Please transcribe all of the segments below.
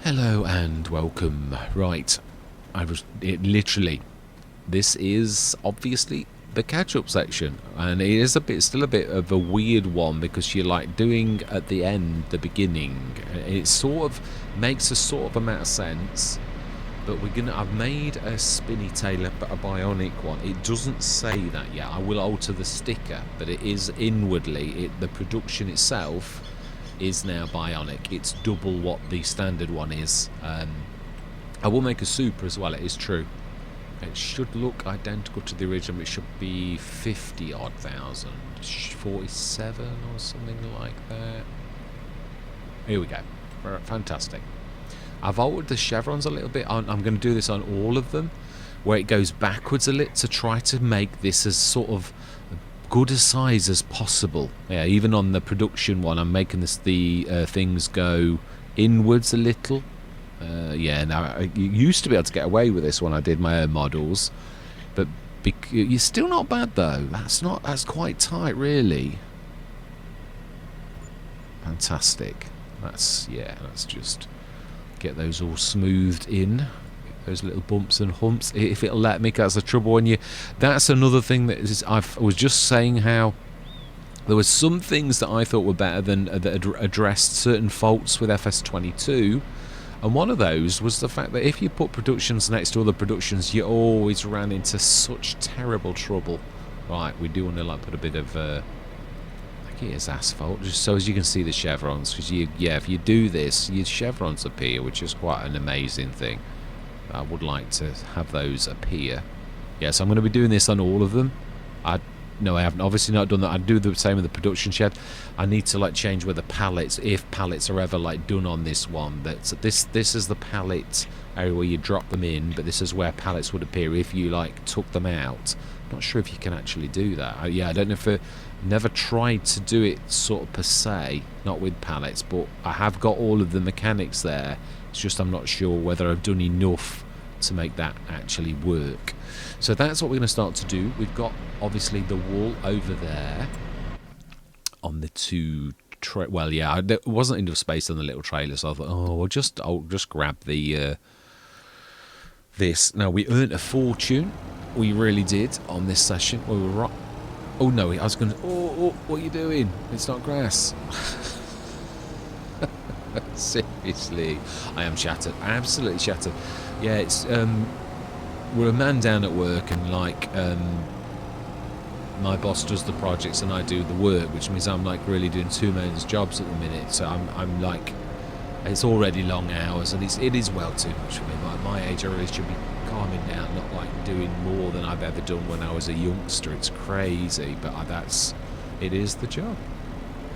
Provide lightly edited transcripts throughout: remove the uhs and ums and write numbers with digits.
Hello and welcome. Right, this is obviously the catch-up section, and it is still a bit of a weird one because you're like doing at the end the beginning. It sort of makes a sort of amount of sense, but I've made a spinny tail, a bionic one. It doesn't say that yet. I will alter the sticker, but it is inwardly. The production itself is now bionic. It's double what the standard one is. I will make a super as well, it is true. It should look identical to the original. It should be 50 odd thousand, 47 or something like that. Here we go. Fantastic. I've altered the chevrons a little bit. I'm going to do this on all of them, where it goes backwards a little to try to make this as sort of good a size as possible. Yeah, even on the production one, I'm making the things go inwards a little. Yeah, now I used to be able to get away with this when I did my own models, but you're still not bad though. That's quite tight, really. Fantastic. Let's just get those all smoothed in. Those little bumps and humps, if it'll let me. That's the trouble when you. That's another thing that is. I was just saying how there were some things that I thought were better than that addressed certain faults with FS22, and one of those was the fact that if you put productions next to other productions, you always ran into such terrible trouble. Right, we do want to put a bit of. Here's asphalt, just so as you can see the chevrons, because if you do this, your chevrons appear, which is quite an amazing thing. I would like to have those appear. Yes, I'm going to be doing this on all of them. No, I haven't obviously not done that. I'd do the same with the production shed. I need to change where the pallets, if pallets are ever done on this one. This is the pallet area where you drop them in, but this is where pallets would appear if you took them out. I'm not sure if you can actually do that. I don't know if never tried to do it sort of per se, not with pallets, but I have got all of the mechanics there. It's just I'm not sure whether I've done enough to make that actually work. So that's what we're going to start to do. We've got obviously the wall over there on the two there wasn't enough space on the little trailer, so I thought, I'll just grab the this. Now, we earned a fortune. We really did on this session. We were right. Oh no, I was going to. Oh, what are you doing? It's not grass. Seriously, I am shattered, absolutely shattered. Yeah, it's we're a man down at work, and my boss does the projects and I do the work, which means I'm really doing two men's jobs at the minute. So I'm it's already long hours, and it is well too much for me. At my age, I really should be calming down, not doing more than I've ever done when I was a youngster. It's crazy, but it is the job.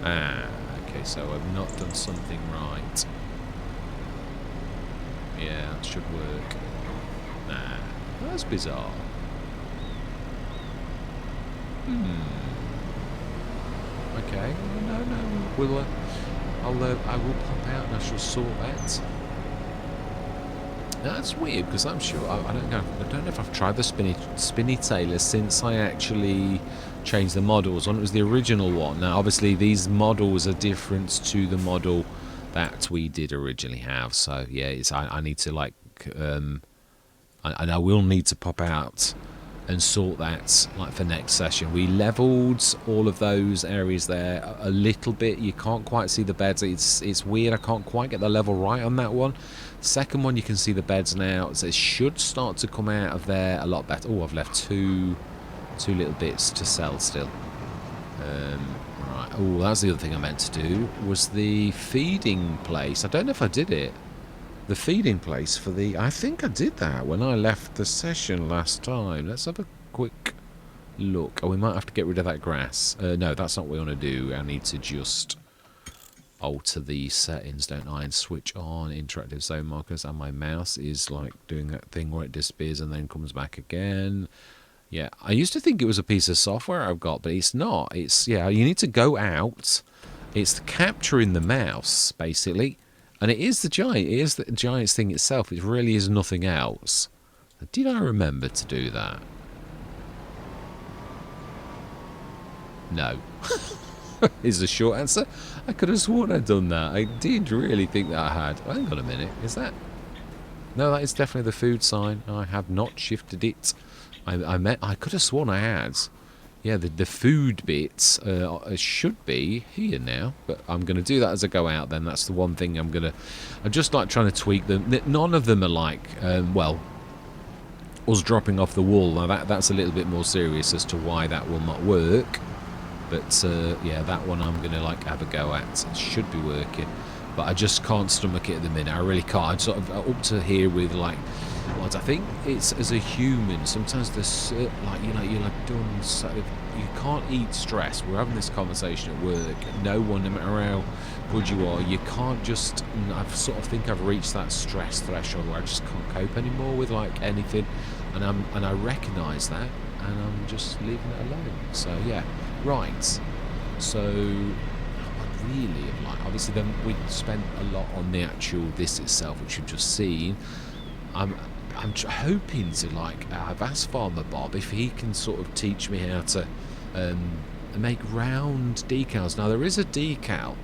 Okay, so I've not done something right. Yeah, that should work. Nah, that's bizarre. Okay, no. I will pop out and I shall sort that. That's weird because I'm sure I don't know if I've tried the spinny tailor since I actually changed the models. When it was the original one. Now, obviously, these models are different to the model that we did originally have. So yeah, I need to and I will need to pop out and sort that for next session. We leveled all of those areas there a little bit. You can't quite see the beds. It's weird. I can't quite get the level right on that one. Second one, you can see the beds now. So it should start to come out of there a lot better. Oh, I've left two little bits to sell still. Right. Oh, that's the other thing I meant to do was the feeding place. I don't know if I did it. The feeding place for I think I did that when I left the session last time. Let's have a quick look. Oh, we might have to get rid of that grass. No, that's not what we want to do. I need to just alter the settings, don't I, and switch on interactive zone markers, and my mouse is doing that thing where it disappears and then comes back again. Yeah, I used to think it was a piece of software I've got, but it's not. You need to go out. It's capturing the mouse, basically. And it is the giant's thing itself. It really is nothing else. Did I remember to do that? No. is the short answer. I could have sworn I'd done that. I did really think that I had. Hang on a minute. Is that... No, that is definitely the food sign. I have not shifted it. I could have sworn I had. Yeah, the food bits should be here now, but I'm going to do that as I go out then. That's the one thing I'm just like trying to tweak them. None of them are like, well, us dropping off the wall. Now that's a little bit more serious as to why that will not work. But yeah, that one I'm going to like have a go at. It should be working. But I just can't stomach it at the minute. I really can't. I'm sort of up to here with like... Well, I think it's as a human, sometimes there's like, you know, you're like done, so you can't eat stress. We're having this conversation at work. No one, no matter how good you are, you can't just... I sort of think I've reached that stress threshold where I just can't cope anymore with like anything, and I recognise that, and I'm just leaving it alone. So yeah, right. So I really have like, obviously then we spent a lot on the actual this itself, which you've just seen. I'm hoping to like, I've asked Farmer Bob if he can sort of teach me how to make round decals. Now there is a decal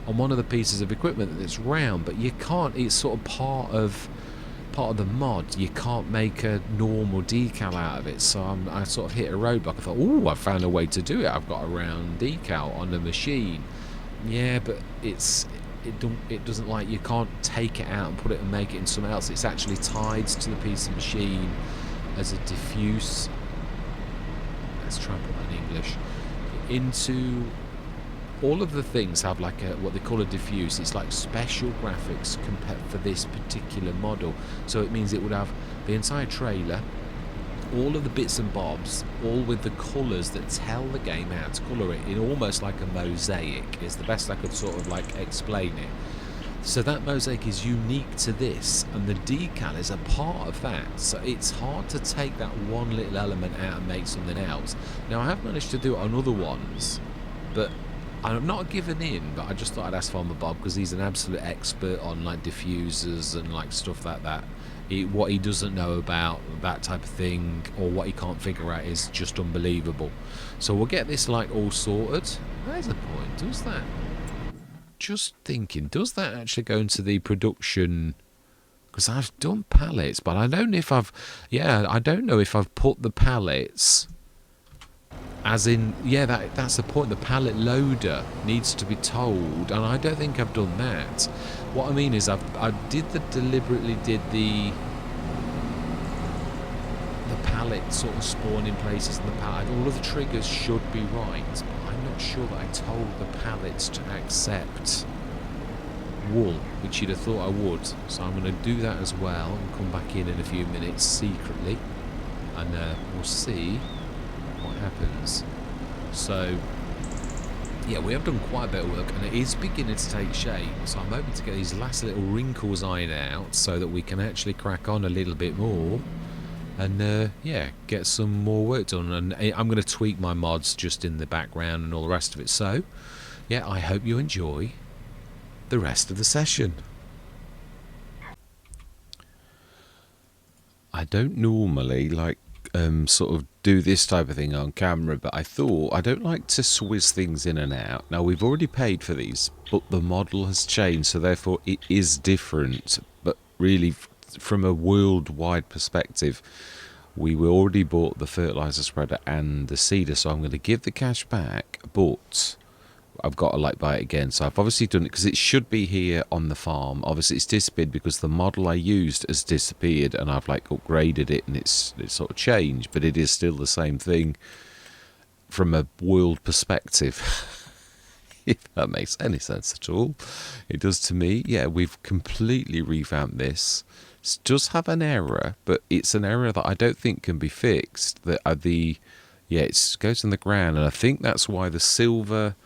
on one of the pieces of equipment that's round, but you can't, it's sort of part of the mod. You can't make a normal decal out of it, so I sort of hit a roadblock. I thought, oh, I found a way to do it. I've got a round decal on the machine. Yeah, but it doesn't, like, you can't take it out and put it and make it in something else. It's actually tied to the piece of machine as a diffuse, let's try and put that in English, into all of the things have like a, what they call a diffuse. It's like special graphics compared for this particular model. So it means it would have the entire trailer, all of the bits and bobs, all with the colours that tell the game how to colour it in almost like a mosaic, is the best I could sort of like explain it. So that mosaic is unique to this, and the decal is a part of that. So it's hard to take that one little element out and make something else. Now I have managed to do it on other ones, but I'm not giving in. But I just thought I'd ask Farmer Bob, because he's an absolute expert on like diffusers and like stuff like that. What he doesn't know about that type of thing, or what he can't figure out, is just unbelievable. So we'll get this like all sorted. There's a point. Does that? Just thinking, does that actually go into the production? Because I've done pallets, but I don't know if I've... Yeah, I don't know if I've put the pallets... As in, yeah, that's the point. The pallet loader needs to be told, and I don't think I've done that. What I mean is, I deliberately did the pallet sort of spawn in places in the pallet. All of the triggers should be right, but I'm not sure that I told the pallets to accept wool, which you'd have thought I would. So I'm going to do that as well and come back in a few minutes secretly, and we'll see what happens. So yeah, we have done quite a bit of work, and it is beginning to take shape. So I'm hoping to get these last little wrinkles ironed out so that we can actually crack on a little bit more, and yeah, get some more work done. And I'm going to tweak my mods just in the background and all the rest of it. So yeah, I hope you enjoy the rest of the session. I don't normally like sort of do this type of thing on camera, but I thought I don't like to swizz things in and out. Now we've already paid for these, but the model has changed, so therefore it is different. But really, from a worldwide perspective, we already bought the fertilizer spreader and the seeder, so I'm going to give the cash back, but I've got to like buy it again. So I've obviously done it because it should be here on the farm. Obviously it's disappeared because the model I used has disappeared, and I've like upgraded it, and it's sort of changed, but it is still the same thing from a world perspective. If that makes any sense at all. It does to me. Yeah, we've completely revamped this. It does have an error, but it's an error that I don't think can be fixed. Yeah, it goes in the ground, and I think that's why the silver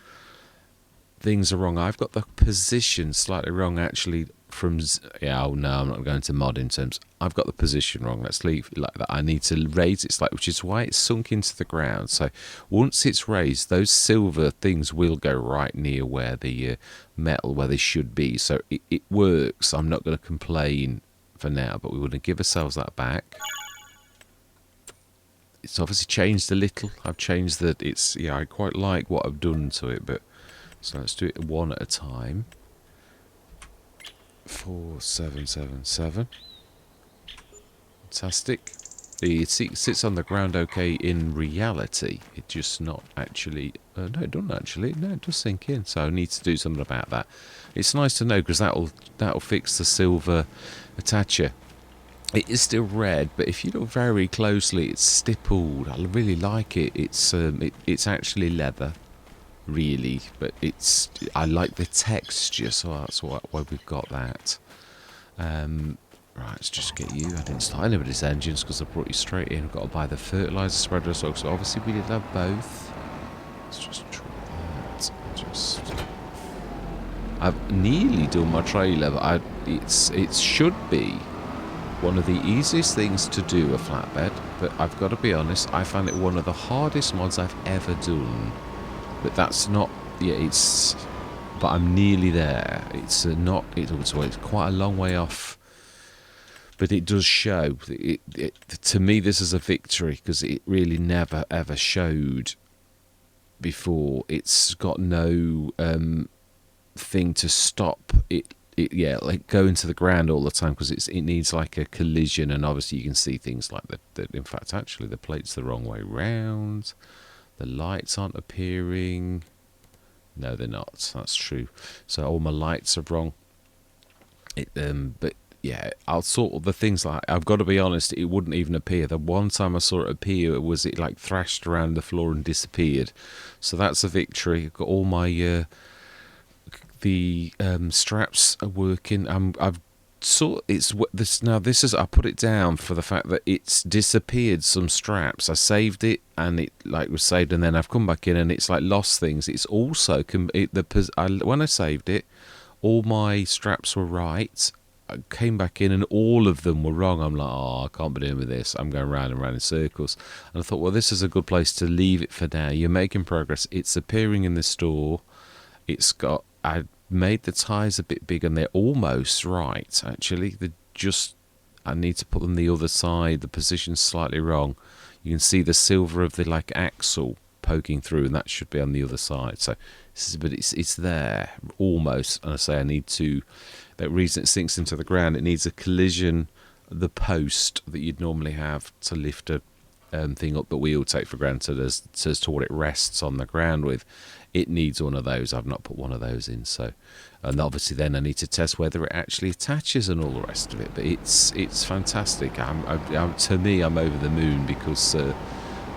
things are wrong. I've got the position slightly wrong actually from... Yeah, oh no, I'm not going to mod in terms. I've got the position wrong. Let's leave it like that. I need to raise it slightly, which is why it's sunk into the ground. So once it's raised, those silver things will go right near where the metal, where they should be. So it works. I'm not going to complain for now, but we want to give ourselves that back. It's obviously changed a little. I've changed that. It's... Yeah, I quite like what I've done to it, but So let's do it one at a time. 4777. Fantastic. It sits on the ground okay in reality. It just not actually... no, it doesn't actually. No, it does sink in. So I need to do something about that. It's nice to know because that'll fix the silver attacher. It is still red, but if you look very closely, it's stippled. I really like it. It's actually leather, really, but I like the texture, so that's why we've got that. Right, let's just get you. I didn't start anybody's engines because I brought you straight in. I've got to buy the fertilizer spreader as well, so obviously we did have both. Let's just try that. I've nearly done my trailer, but it should be one of the easiest things to do, a flatbed, but I've got to be honest, I found it one of the hardest mods I've ever done. But that's not, yeah, but I'm nearly there. It's quite a long way off, but it does show. To me, this is a victory because it really never ever showed before. It's got no thing to stop it. Yeah, like going to the ground all the time because it needs like a collision, and obviously you can see things like that. In fact, actually, the plate's the wrong way round. The lights aren't appearing. No, they're not. That's true. So all my lights are wrong. But yeah, I'll sort of the things like I've got to be honest. It wouldn't even appear. The one time I saw it appear, it like thrashed around the floor and disappeared. So that's a victory. I've got all my. The straps are working. I've sort it's this now. This is I put it down for the fact that it's disappeared some straps. I saved it and it like was saved, and then I've come back in and it's like lost things. It's also when I saved it, all my straps were right. I came back in and all of them were wrong. I'm like, oh, I can't be doing with this. I'm going round and round in circles. And I thought, well, this is a good place to leave it for now. You're making progress. It's appearing in the store. I made the tyres a bit big and they're almost right, actually. I need to put them the other side. The position's slightly wrong. You can see the silver of the like axle poking through, and that should be on the other side. So, but it's there almost. And I say I need to. That reason it sinks into the ground, it needs a collision. The post that you'd normally have to lift a thing up that we all take for granted as to what it rests on the ground with. It needs one of those. I've not put one of those in, so and obviously then I need to test whether it actually attaches and all the rest of it. But it's fantastic. To me, I'm over the moon because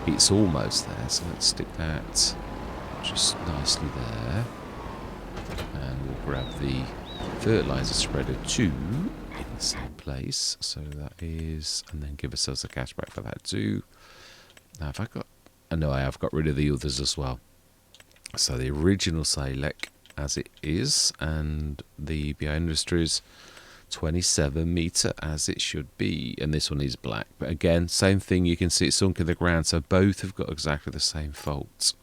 it's almost there. So let's stick that just nicely there, and we'll grab the fertilizer spreader too in the same place. So that is, and then give ourselves a cashback for that too. Now have I got? No, I have got rid of the others as well. So the original Salek as it is, and the BI Industries 27 meter as it should be, and this one is black. But again, same thing. You can see it's sunk in the ground, so both have got exactly the same faults.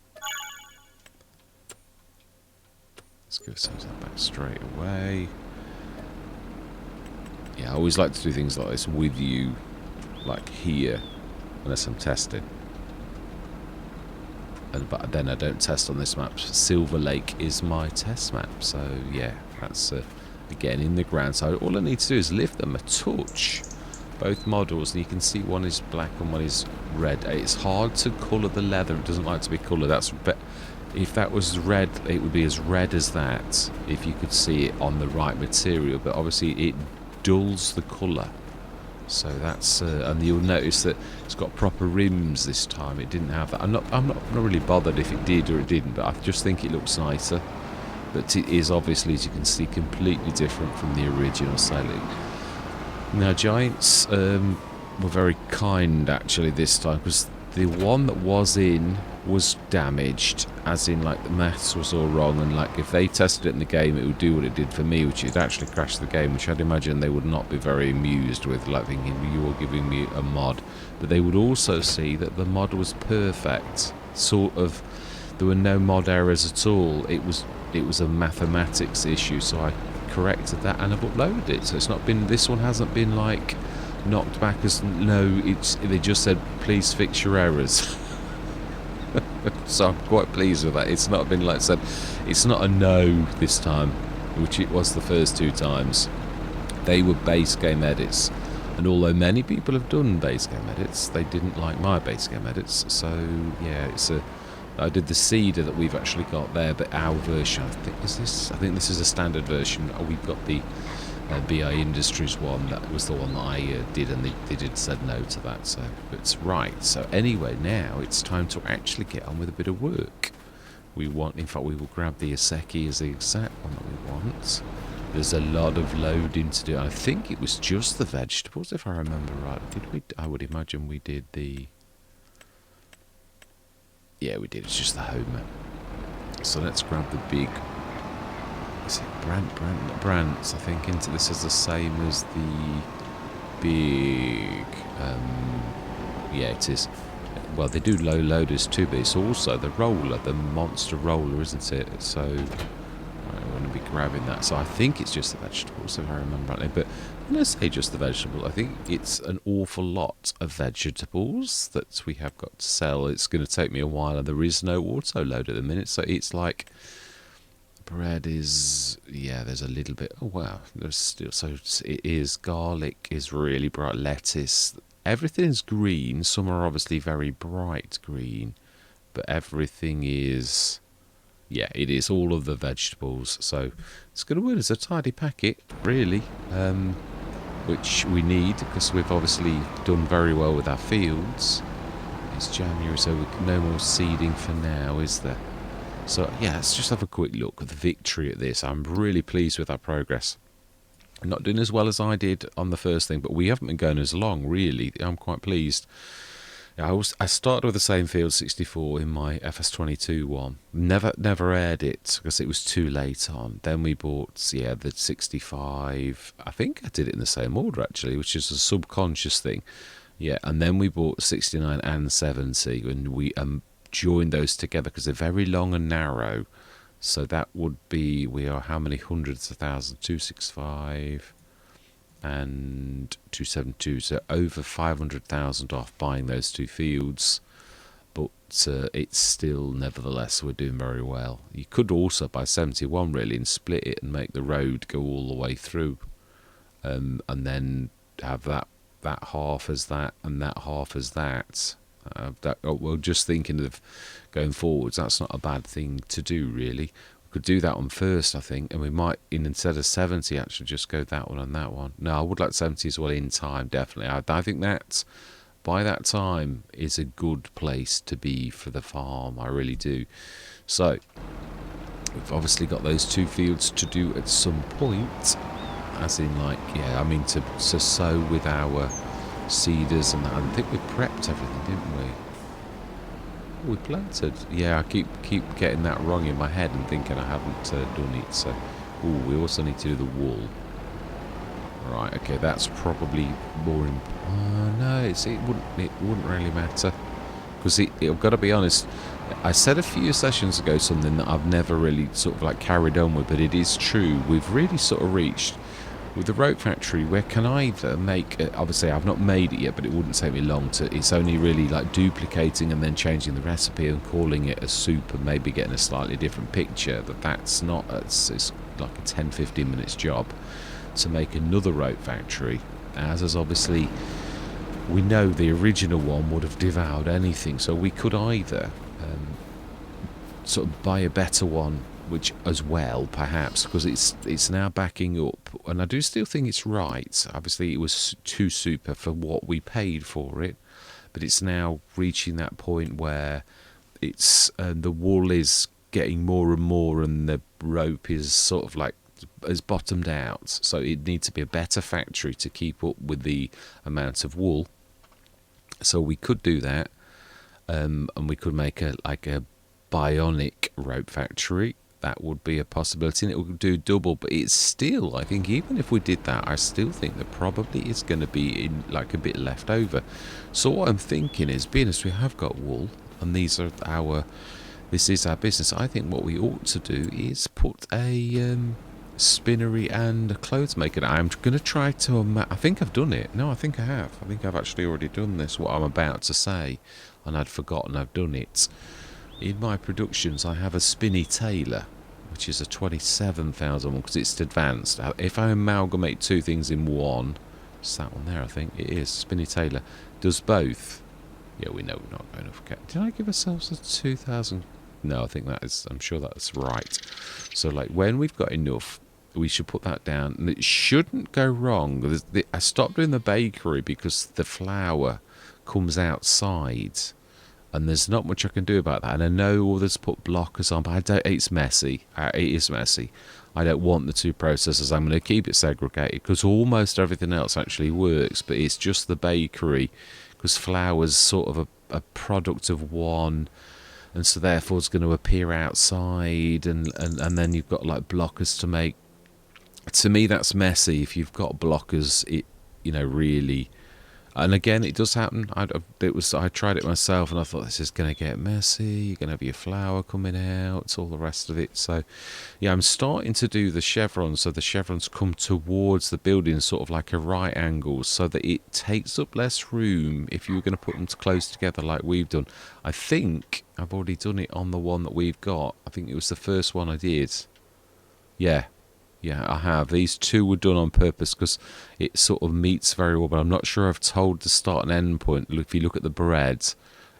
Let's give ourselves that back straight away. Yeah, I always like to do things like this with you, like here, unless I'm testing. But then I don't test on this map. Silver Lake is my test map, so yeah, that's again in the ground. So all I need to do is lift them a touch, both models, and you can see one is black and one is red. It's hard to colour the leather. It doesn't like to be coloured. If that was red, it would be as red as that if you could see it on the right material. But obviously it dulls the colour. So that's and you'll notice that it's got proper rims this time. It didn't have that. I'm not really bothered if it did or it didn't, but I just think it looks nicer. But it is obviously, as you can see, completely different from the original Salek. Now Giants were very kind actually this time, because the one that was in was damaged, as in like the maths was all wrong, and like if they tested it in the game it would do what it did for me, which is actually crash the game, which I'd imagine they would not be very amused with, like thinking you were giving me a mod. But they would also see that the mod was perfect, sort of. There were no mod errors at all. It was a mathematics issue, so I corrected that and I've uploaded it. So it's not been, this one hasn't been like knocked back as no, they just said please fix your errors. So I'm quite pleased with that. It's not been, like I said, it's not a no this time, which it was the first two times. They were base game edits, and although many people have done base game edits, they didn't like my base game edits. So yeah, I did the Cedar that we've actually got there, but our version, I think this is a standard version. We've got the BI Industries one. That was the one that I did, and they did said no to that. So it's right. So anyway, now it's time to actually get on with a bit of work. In fact, we will grab the Iseki as the exact one that we want. There's a lot of loading to do. I think it was just the vegetables, if I remember right. Did we? I would imagine we did the... Yeah, we did. It's just the Homer. So let's grab the big... Is it Brandt's? I think this is the same as the big... yeah, it is. Well, they do low loaders too, but it's also the roller, the monster roller, isn't it? So... I want to be grabbing that. So I think it's just the vegetables, if I remember rightly. But when I say just the vegetables, I think it's an awful lot of vegetables that we have got to sell. It's going to take me a while, and there is no auto load at the minute. So it's like bread is, yeah, there's a little bit. Oh wow, there's still. So it is garlic is really bright. Lettuce, everything's green. Some are obviously very bright green, but everything is. Yeah, it is all of the vegetables, so it's going to work as a tidy packet, really, which we need because we've obviously done very well with our fields. It's January, so no more seeding for now, is there? So yeah, let's just have a quick look at the victory at this. I'm really pleased with our progress. I'm not doing as well as I did on the first thing, but we haven't been going as long, really. I'm quite pleased. I started with the same field 64 in my FS25 one. Never aired it because it was too late on. Then we bought the 65. I think I did it in the same order actually, which is a subconscious thing. Yeah, and then we bought 69 and 70, and we joined those together because they're very long and narrow. So that would be, we are how many hundreds of thousands? 265. And 272, so over 500,000 off buying those two fields, but it's still, nevertheless, we're doing very well. You could also buy 71 really and split it and make the road go all the way through, and then have that half as that and that half as that. Well, just thinking of going forwards, that's not a bad thing to do really. Could do that one first, I think, and we might, instead of 70, actually just go that one and that one. No, I would like 70 as well in time, definitely. I think that by that time is a good place to be for the farm. I really do. So we've obviously got those two fields to do at some point, as in like, yeah, I mean to sow with our cedars and that. I think we prepped everything, didn't we? We planted. Yeah, I keep getting that wrong in my head and thinking I haven't done it. So, we also need to do the wool. Right. Okay, that's probably more. No, it wouldn't really matter because I've got to be honest. I said a few sessions ago something that I've never really sort of like carried on with, but it is true. We've really sort of reached. With the rope factory, where can I either make obviously I've not made it yet, but it wouldn't take me long to. It's only really like duplicating and then changing the recipe and calling it a soup and maybe getting a slightly different picture. That's not. It's like a 10-15 minutes job to make another rope factory. As is obviously, we know the original one would have devoured anything, so we could either sort of buy a better one. Which as well, perhaps, because it's now backing up, and I do still think it's right. Obviously, it was too super for what we paid for it, but it's now reaching that point where it's the wool is getting more and more, and the rope is sort of like has bottomed out. So it needs to be a better factory to keep up with the amount of wool. So we could do that, and we could make a bionic rope factory. That would be a possibility, and it would do double, but it's still, I think, even if we did that, I still think that probably it's going to be in like a bit left over. So what I'm thinking is, being as we have got wool, and this is our business, I think what we ought to do is put a spinnery and a clothes maker. I'm going to try to, I think I've done it. No, I think I have. I think I've actually already done this, what I'm about to say, and I'd forgotten I've done it. in my productions I have a Spinny Tailor, which is a 27,000 one because it's advanced. If I amalgamate two things in one, it's that one there, I think it is. Spinny Tailor does both. Yeah, we know we're not going enough. Did I give ourselves a 2,000? No, I think that is. I'm sure that's right. So, like, when we've got enough, we should put that down, and it shouldn't go wrong. I stopped doing the bakery because the flour comes outside, and there's not much I can do about that. And I know others put blockers on, but I don't. It's messy. It is messy. I don't want the two processes. I'm going to keep it segregated because almost everything else actually works, but it's just the bakery, because flour's sort of a product of one, and so therefore it's going to appear outside, and then you've got like blockers to make. To me, that's messy. If you've got blockers, it really. And again, it does happen. I tried it myself, and I thought this is going to get messy. You're going to have your flour coming out, all the rest of it. So, yeah, I'm starting to do the chevrons, so the chevrons come towards the building, sort of like a right angle, so that it takes up less room if you were going to put them close together like we've done. I think I've already done it on the one that we've got. I think it was the first one I did. Yeah, I have. These two were done on purpose because it sort of meets very well, but I'm not sure I've told the start and end point. If you look at the bread,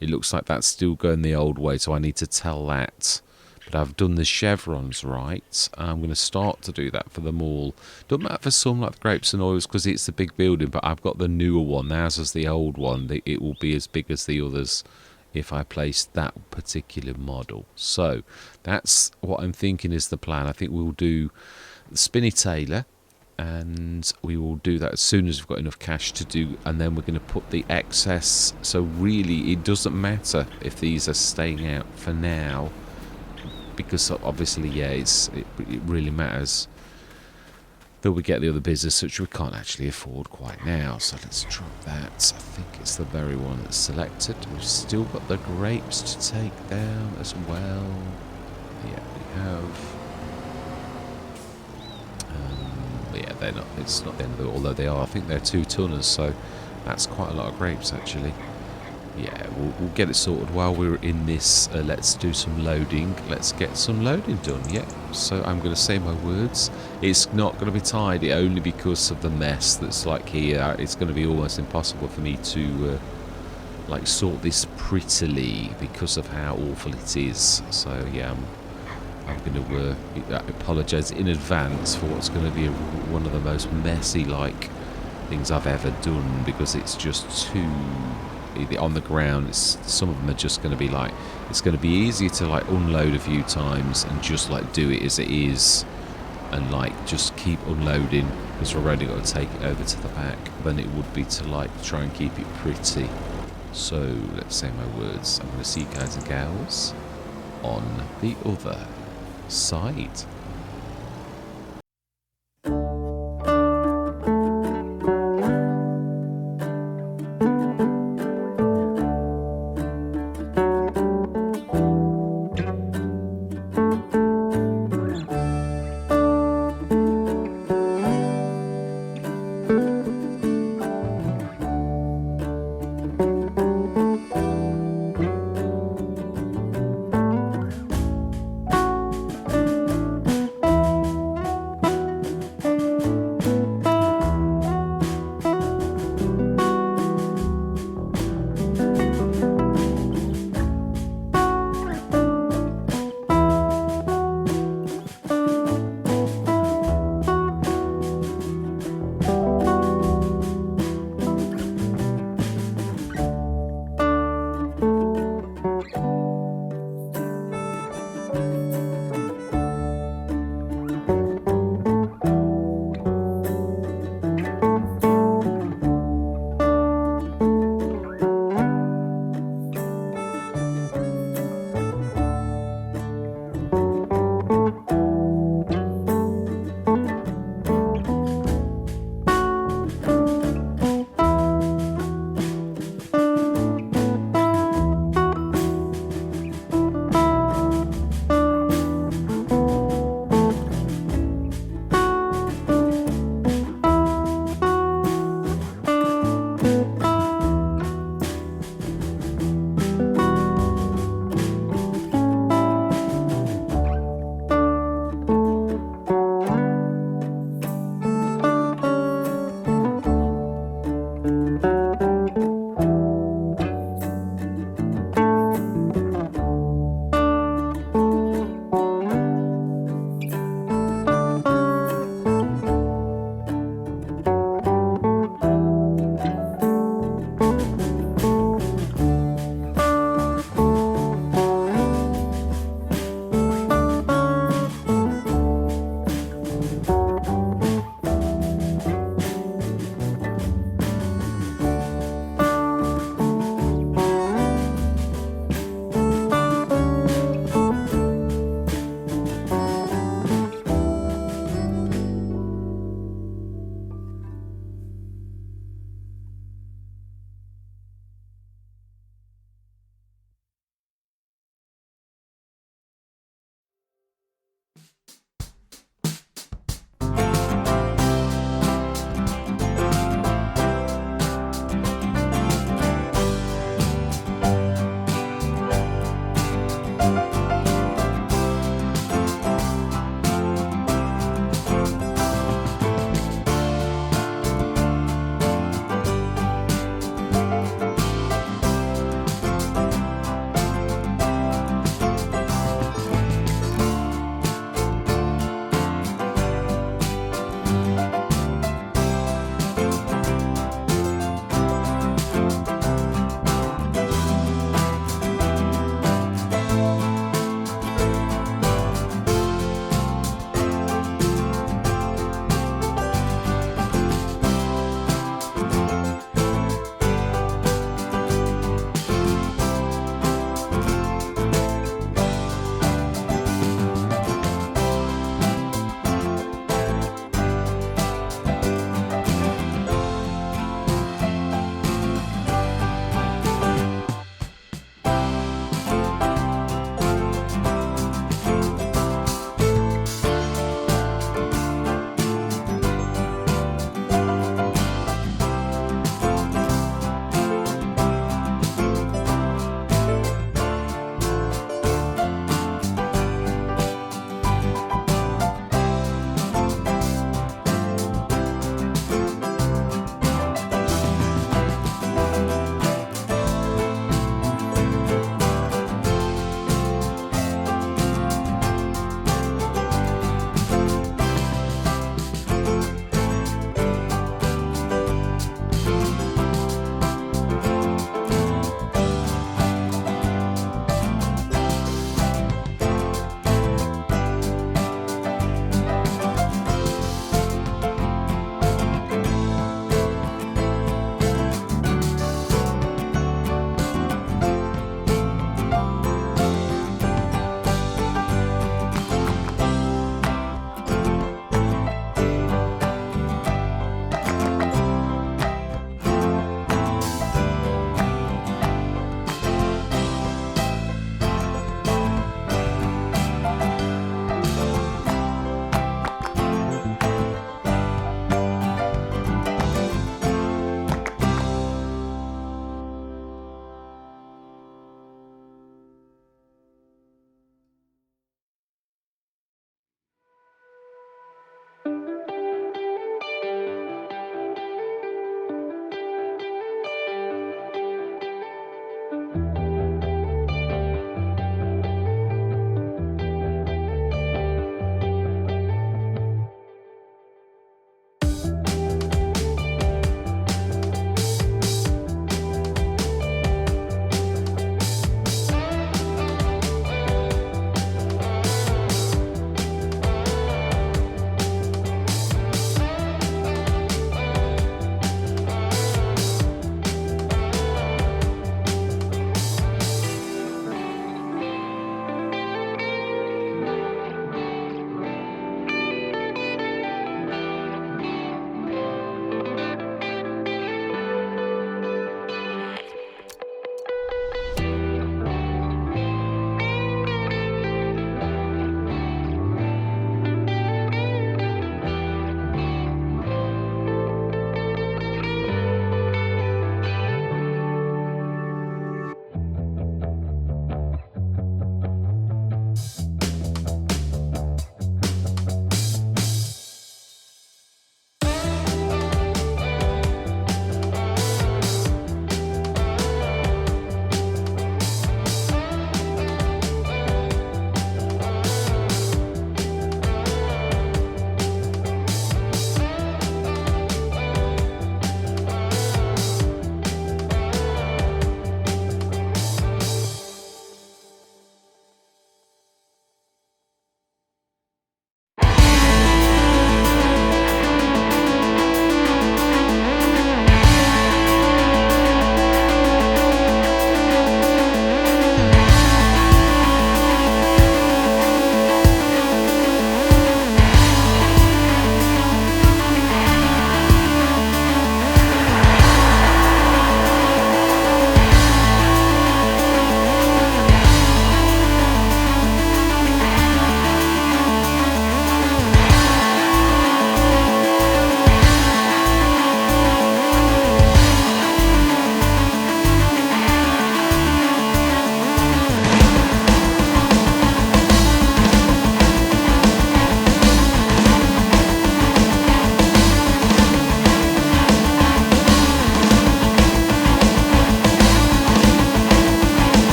it looks like that's still going the old way, so I need to tell that. But I've done the chevrons right. I'm going to start to do that for them all. Doesn't matter for some, like the grapes and oils, because it's the big building, but I've got the newer one. Theirs is the old one. It will be as big as the others if I place that particular model. So that's what I'm thinking is the plan. I think we'll do the Spinny Tailor, and we will do that as soon as we've got enough cash to do, and then we're going to put the excess. So really it doesn't matter if these are staying out for now, because obviously it really matters that we get the other business, which we can't actually afford quite now. So let's drop that. I think it's the very one that's selected. We've still got the grapes to take down as well. Yeah, we have. Yeah, they're not. It's not the end of it, although they are. I think they're 2 tonners, so that's quite a lot of grapes actually. Yeah, we'll get it sorted while we're in this. Let's do some loading. Let's get some loading done. Yeah. So I'm going to say my words. It's not going to be tidy only because of the mess that's like here. It's going to be almost impossible for me to like sort this prettily because of how awful it is. So yeah. I'm going to apologise in advance for what's going to be one of the most messy things I've ever done, because it's just too on the ground. Some of them are just going to be it's going to be easier to unload a few times and just do it as it is, and just keep unloading because we've already got to take it over to the back, than it would be to try and keep it pretty. So let's say my words. I'm going to see you guys and gals on the other side.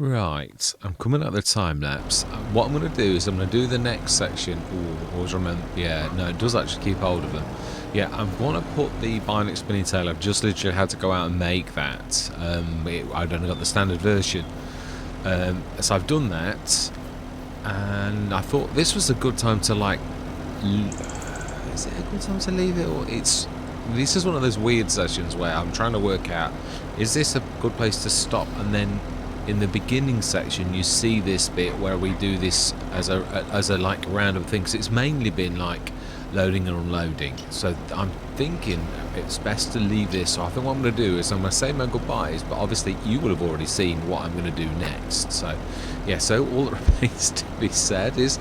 Right, I'm coming out of the time lapse. What I'm going to do is I'm going to do the next section. Ooh, always remember. Yeah, no, it does actually keep hold of them. Yeah, I'm going to put the bionic spinning tail. I've just literally had to go out and make that. I've only got the standard version. So I've done that. And I thought this was a good time to, like... Is it a good time to leave it? Or this is one of those weird sessions where I'm trying to work out, is this a good place to stop? And then in the beginning section you see this bit where we do this as a like random thing, because it's mainly been like loading and unloading. So I'm thinking it's best to leave this. So I think what I'm going to do is I'm going to say my goodbyes, but obviously you will have already seen what I'm going to do next. So yeah, so all that remains to be said is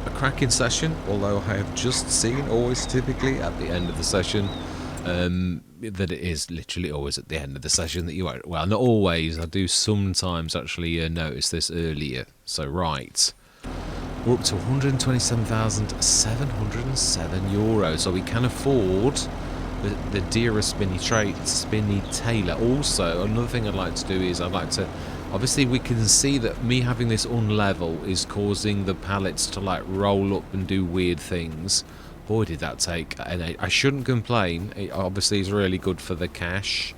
a cracking session, although I have just seen, always typically at the end of the session, that it is literally always at the end of the session that you won't, well, not always, I do sometimes actually notice this earlier. So right, we're up to €127,707, so we can afford the dearest spinny tailor. Also, another thing I'd like to do is I'd like to, obviously we can see that me having this unlevel is causing the pallets to like roll up and do weird things. Boy, did that take. And I shouldn't complain. It obviously is really good for the cache.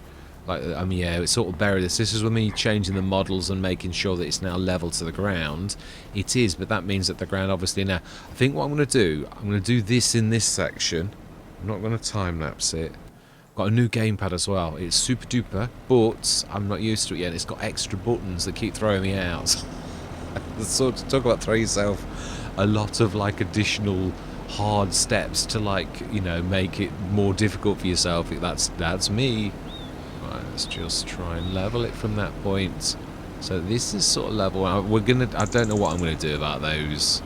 Like, I mean, yeah, it's sort of buried this. This is with me changing the models and making sure that it's now level to the ground. It is, but that means that the ground obviously now. I think what I'm going to do, I'm going to do this in this section. I'm not going to time lapse it. Got a new gamepad as well. It's super duper, but I'm not used to it yet. It's got extra buttons that keep throwing me out. So talk about throwing yourself a lot of like additional hard steps to, like, you know, make it more difficult for yourself. That's me. Right, let's just try and level it from that point. So this is sort of level. I don't know what I'm gonna do about those.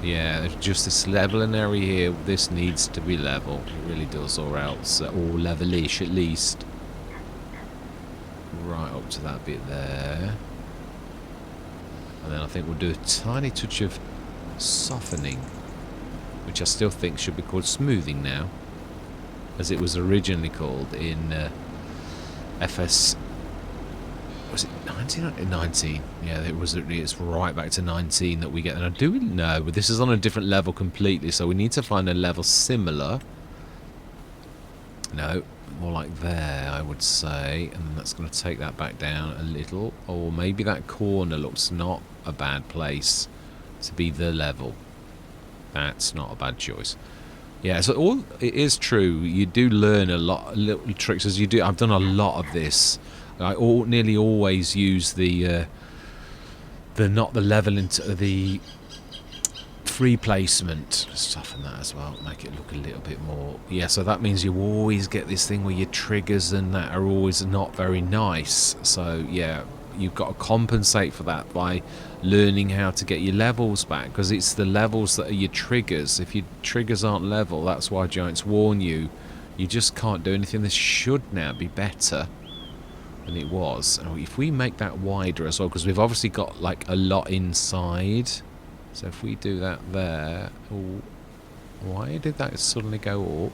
Yeah, just this leveling area here. This needs to be level. It really does, or else, or levelish at least. Right up to that bit there. And then I think we'll do a tiny touch of softening, which I still think should be called smoothing now, as it was originally called in FS. Was it 19? 19. Yeah, it's right back to 19 that we get. And I do know, but this is on a different level completely, so we need to find a level similar. No, more like there, I would say. And that's going to take that back down a little. Or maybe that corner looks not a bad place to be the level. That's not a bad choice. Yeah, so it is true. You do learn a lot, little tricks as you do. I've done a lot of this. I nearly always use the not the level into the free placement. Soften that as well, make it look a little bit more. Yeah, so that means you always get this thing where your triggers and that are always not very nice. So yeah, you've got to compensate for that by learning how to get your levels back, because it's the levels that are your triggers. If your triggers aren't level, that's why Giants warn you. You just can't do anything. This should now be better than it was. And if we make that wider as well, because we've obviously got like a lot inside. So if we do that there, oh, why did that suddenly go up?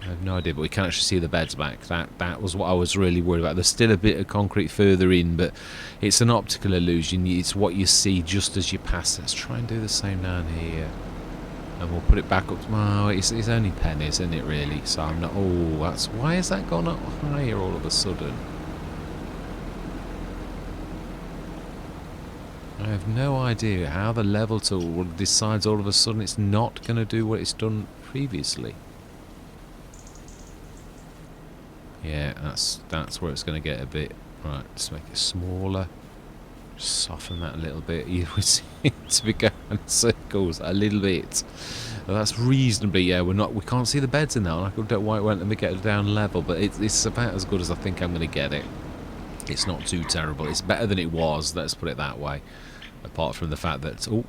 I have no idea, but we can actually see the beds back. That was what I was really worried about. There's still a bit of concrete further in, but it's an optical illusion. It's what you see just as you pass. Let's try and do the same down here. And we'll put it back up. Oh, it's only pennies, isn't it, really? So I'm not... Oh, that's... Why has that gone up higher all of a sudden? I have no idea how the level tool decides all of a sudden it's not going to do what it's done previously. Yeah, that's where it's going to get a bit... Right, let's make it smaller. Soften that a little bit. You would seem to be going in circles a little bit. Well, that's reasonably... Yeah, we can't see the beds in that one. I don't know why it won't let me get it down level, but it's about as good as I think I'm going to get it. It's not too terrible. It's better than it was, let's put it that way. Apart from the fact that... Oh,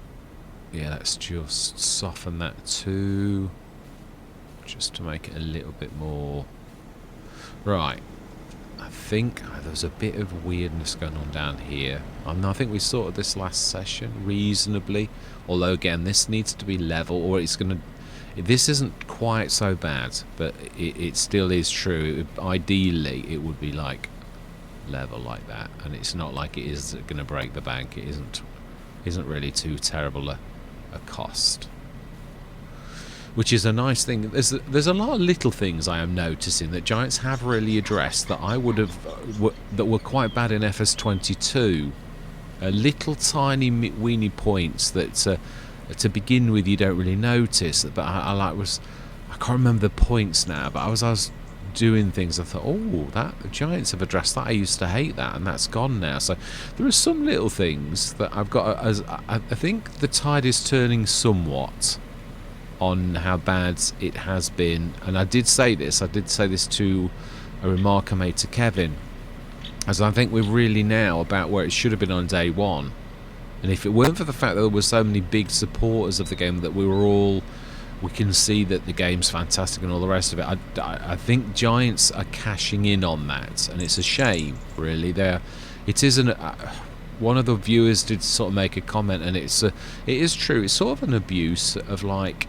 yeah, let's just soften that too. Just to make it a little bit more... Right, I think there's a bit of weirdness going on down here. I think we sorted this last session reasonably, although again this needs to be level, or it's This isn't quite so bad, but it still is true. Ideally, it would be like level like that, and it's not like it is going to break the bank. It isn't really too terrible a cost, which is a nice thing. There's a lot of little things I am noticing that Giants have really addressed that I would have that were quite bad in FS22. Little tiny weeny points that to begin with you don't really notice, but I can't remember the points now, but I was doing things, I thought, oh, that the Giants have addressed that. I used to hate that, and that's gone now. So there are some little things that I've got. I think the tide is turning somewhat on how bad it has been, and I did say this to a remark I made to Kevin, as I think we're really now about where it should have been on day one. And if it weren't for the fact that there were so many big supporters of the game, that we can see that the game's fantastic and all the rest of it, I think Giants are cashing in on that, and it's a shame, really. It isn't. One of the viewers did sort of make a comment, and it is true. It's sort of an abuse of like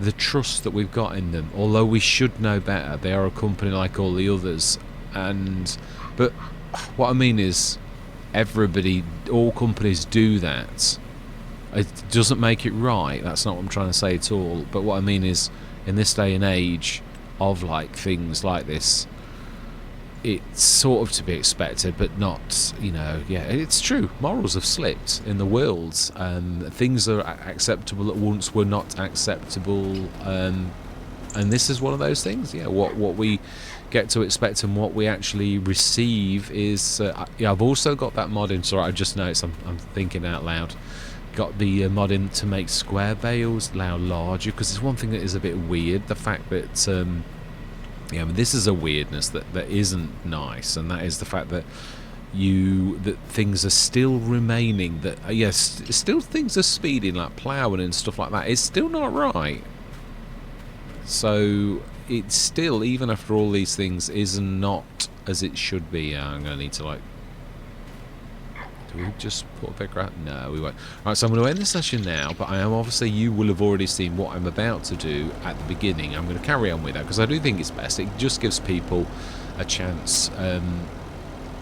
the trust that we've got in them. Although we should know better, they are a company like all the others, but what I mean is, all companies do that. It doesn't make it right. That's not what I'm trying to say at all. But what I mean is, in this day and age of like things like this, it's sort of to be expected, but not, yeah, it's true. Morals have slipped in the world. Things are acceptable that once were not acceptable. And this is one of those things. Yeah, what we get to expect and what we actually receive is... I've also got that mod in. Sorry, I just noticed I'm thinking out loud. Got the mod in to make square bales allow larger, because it's one thing that is a bit weird. The fact that this is a weirdness that isn't nice, and that is the fact that things are still remaining, that yes, still things are speeding, like ploughing and stuff like that. It's still not right. So it's still, even after all these things, is not as it should be. I'm gonna need to do we just put a big graph? No, we won't. Right, so I'm going to end the session now, but I am obviously, you will have already seen what I'm about to do at the beginning. I'm going to carry on with that because I do think it's best. It just gives people a chance.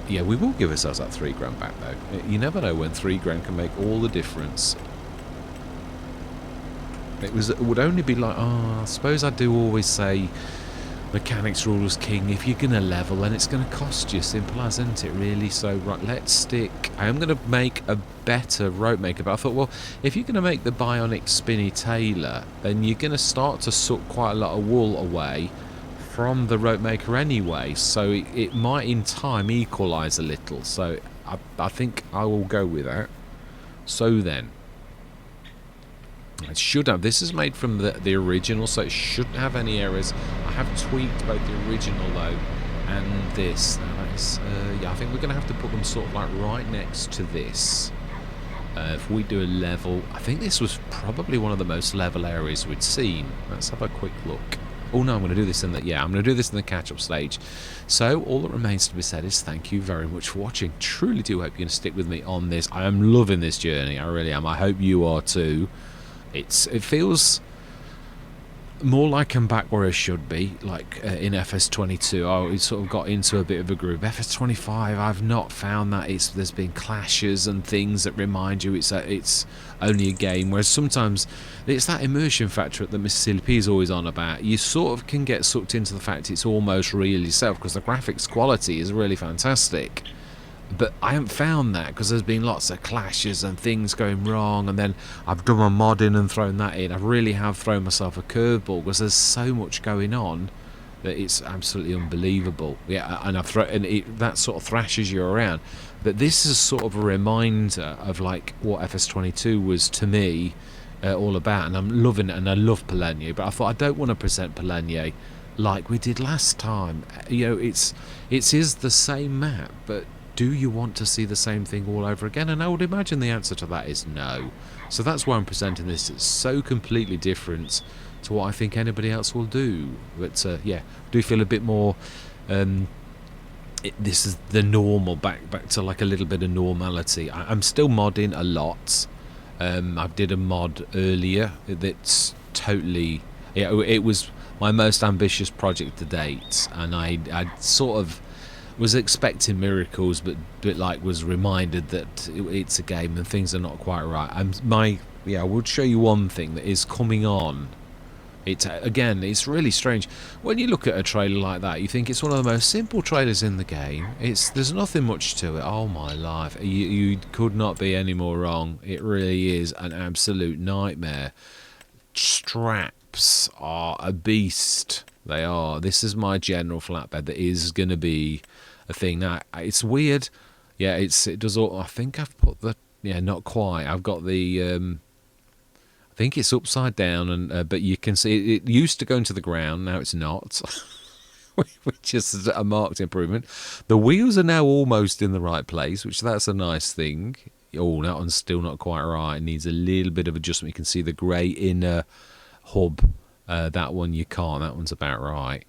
Yeah, we will give ourselves that £3 back though. You never know when £3 can make all the difference. It would only be like, I suppose I do always say mechanics rules king. If you're going to level, then it's going to cost you. Simple as, isn't it, really? So, right, let's stick... I am going to make a better rope maker, but I thought, well, if you're going to make the bionic spinny tailor, then you're going to start to suck quite a lot of wool away from the rope maker anyway, so it might in time equalise a little. So I think I will go with that. So then, it should have, this is made from the original, so it shouldn't have any errors. I have tweaked both the original though and this. Now that is, yeah, I think we're going to have to put them sort of like right next to this. If we do a level, I think this was probably one of the most level areas we'd seen. Let's have a quick look. Oh no, I'm going to do this in the, I'm going to do this in the catch-up stage. So all that remains to be said is thank you very much for watching. Truly do hope you're going to stick with me on this. I am loving this journey, I really am. I hope you are too. It feels more like I'm back where I should be, like in FS22. I sort of got into a bit of a groove. FS25, I've not found that there's been clashes and things that remind you it's only a game, whereas sometimes it's that immersion factor that Mr. CLP is always on about. You sort of can get sucked into the fact it's almost real yourself, because the graphics quality is really fantastic. But I haven't found that, because there's been lots of clashes and things going wrong, and then I've done my modding and thrown that in. I really have thrown myself a curveball, because there's so much going on that it's absolutely unbelievable. Yeah, and that sort of thrashes you around. But this is sort of a reminder of like what FS22 was to me all about, and I'm loving it, and I love Pallegney. But I thought I don't want to present Pallegney like we did last time. You know, it is the same map, but do you want to see the same thing all over again? And I would imagine the answer to that is no. So that's why I'm presenting this. It's so completely different to what I think anybody else will do. But yeah, I do feel a bit more... this is the normal, back to like a little bit of normality. I'm still modding a lot. I did a mod earlier that's totally It was my most ambitious project to date, and I sort of was expecting miracles, but like was reminded that it's a game and things are not quite right. I would show you one thing that is coming on. It's really strange when you look at a trailer like that. You think it's one of the most simple trailers in the game. There's nothing much to it. Oh my life, you could not be any more wrong. It really is an absolute nightmare. Straps are a beast. They are. This is my general flatbed that is going to be a thing. Now it's weird. Yeah, it does all. I think I've put the not quite. I've got the. I think it's upside down, and but you can see it used to go into the ground. Now it's not, which is a marked improvement. The wheels are now almost in the right place, which that's a nice thing. Oh, that one's still not quite right. It needs a little bit of adjustment. You can see the grey inner hub. That one you can't. That one's about right.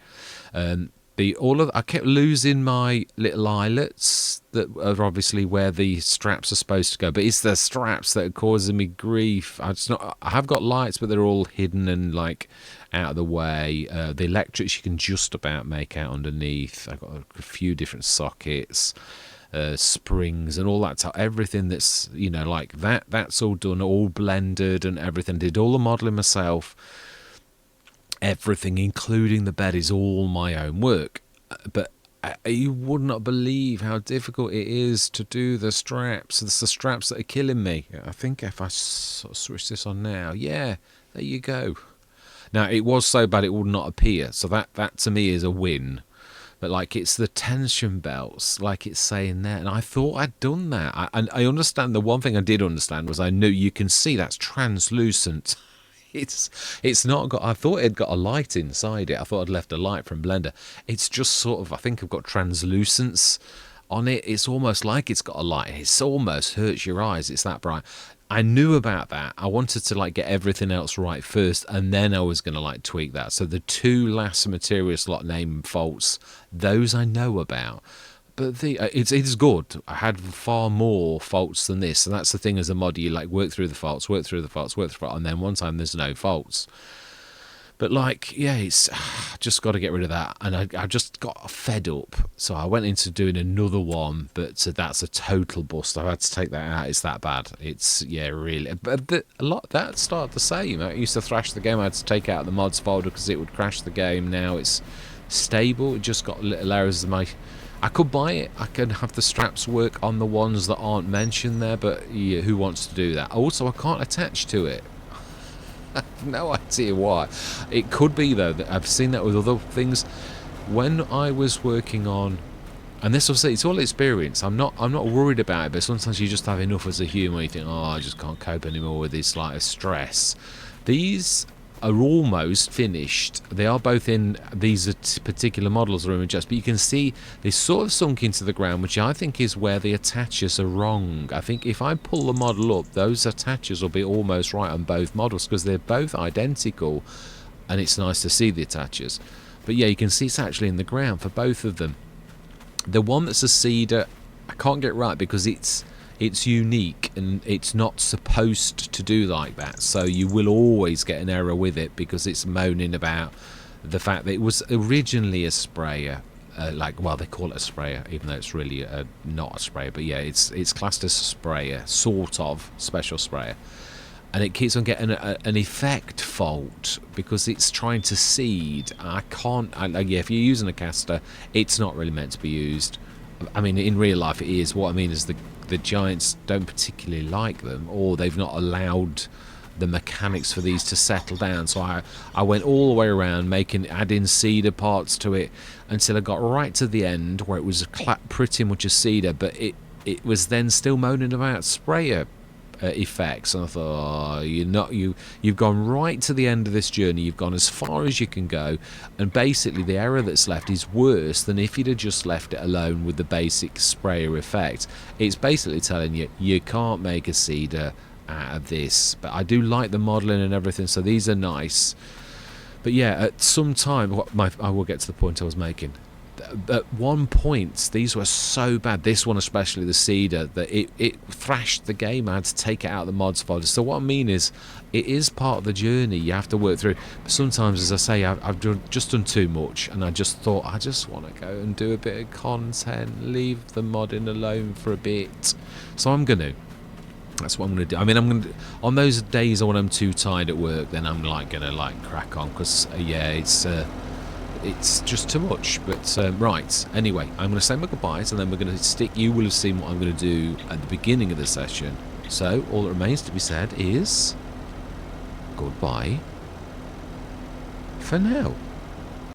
I kept losing my little eyelets that are obviously where the straps are supposed to go, but it's the straps that are causing me grief. I have got lights, but they're all hidden and like out of the way. The electrics you can just about make out underneath. I've got a few different sockets, springs and all that. Everything that's like that. That's all done, all blended and everything. Did all the modelling myself. Everything, including the bed, is all my own work. But you would not believe how difficult it is to do the straps. It's the straps that are killing me. I think if I sort of switch this on now, yeah, there you go. Now, it was so bad it would not appear. So that to me is a win. But like it's the tension belts, like it's saying there. And I thought I'd done that. I understand. The one thing I did understand was I knew you can see that's translucent. It's not got. I thought it had got a light inside it. I thought I'd left a light from Blender. It's just sort of. I think I've got translucence on it. It's almost like it's got a light. It almost hurts your eyes. It's that bright. I knew about that. I wanted to like get everything else right first, and then I was going to like tweak that. So the two last material slot name faults, those I know about. But it is good. I had far more faults than this, and that's the thing as a modder. You like work through the faults, and then one time there's no faults. But like, yeah, it's just got to get rid of that, and I just got fed up. So I went into doing another one, but that's a total bust. I had to take that out. It's that bad. It's really. But a lot that started the same. I used to thrash the game. I had to take out the mods folder because it would crash the game. Now it's stable. It just got little errors. I could buy it. I can have the straps work on the ones that aren't mentioned there, but yeah, who wants to do that? Also, I can't attach to it. I have no idea why. It could be though that I've seen that with other things. When I was working on, and this will say it's all experience. I'm not worried about it, but sometimes you just have enough as a human. You think, I just can't cope anymore with this like stress. These are almost finished. They are both in these particular models are images, but you can see they sort of sunk into the ground, which I think is where the attachers are wrong. I think if I pull the model up, those attachers will be almost right on both models because they're both identical, and it's nice to see the attachers. But yeah, you can see it's actually in the ground for both of them. The one that's a cedar, I can't get right because it's unique and it's not supposed to do like that, so you will always get an error with it because it's moaning about the fact that it was originally a sprayer, they call it a sprayer even though it's really not a sprayer, but yeah, it's classed as a sprayer, sort of special sprayer, and it keeps on getting an effect fault because it's trying to seed. If you're using a caster, it's not really meant to be used. I mean, in real life it is. What I mean is the Giants don't particularly like them, or they've not allowed the mechanics for these to settle down. So I went all the way around adding cedar parts to it until I got right to the end where it was pretty much a cedar, but it was then still moaning about sprayer effects, and I thought, you've gone right to the end of this journey, you've gone as far as you can go, and basically the error that's left is worse than if you'd have just left it alone with the basic sprayer effect. It's basically telling you can't make a cedar out of this. But I do like the modelling and everything, so these are nice. But yeah, at some time I will get to the point I was making. at one point, these were so bad, this one especially, the Cedar, that it thrashed the game. I had to take it out of the mods folder. So what I mean is, it is part of the journey you have to work through. But sometimes, as I say, I've just done too much, and I just thought, I just want to go and do a bit of content, leave the modding alone for a bit. So I'm going to. That's what I'm going to do. I mean, I'm going to, on those days when I'm too tired at work, then I'm like going to like crack on, because yeah, it's just too much. But right, anyway, I'm going to say my goodbyes, and then we're going to stick. You will have seen what I'm going to do at the beginning of the session. So all that remains to be said is goodbye for now.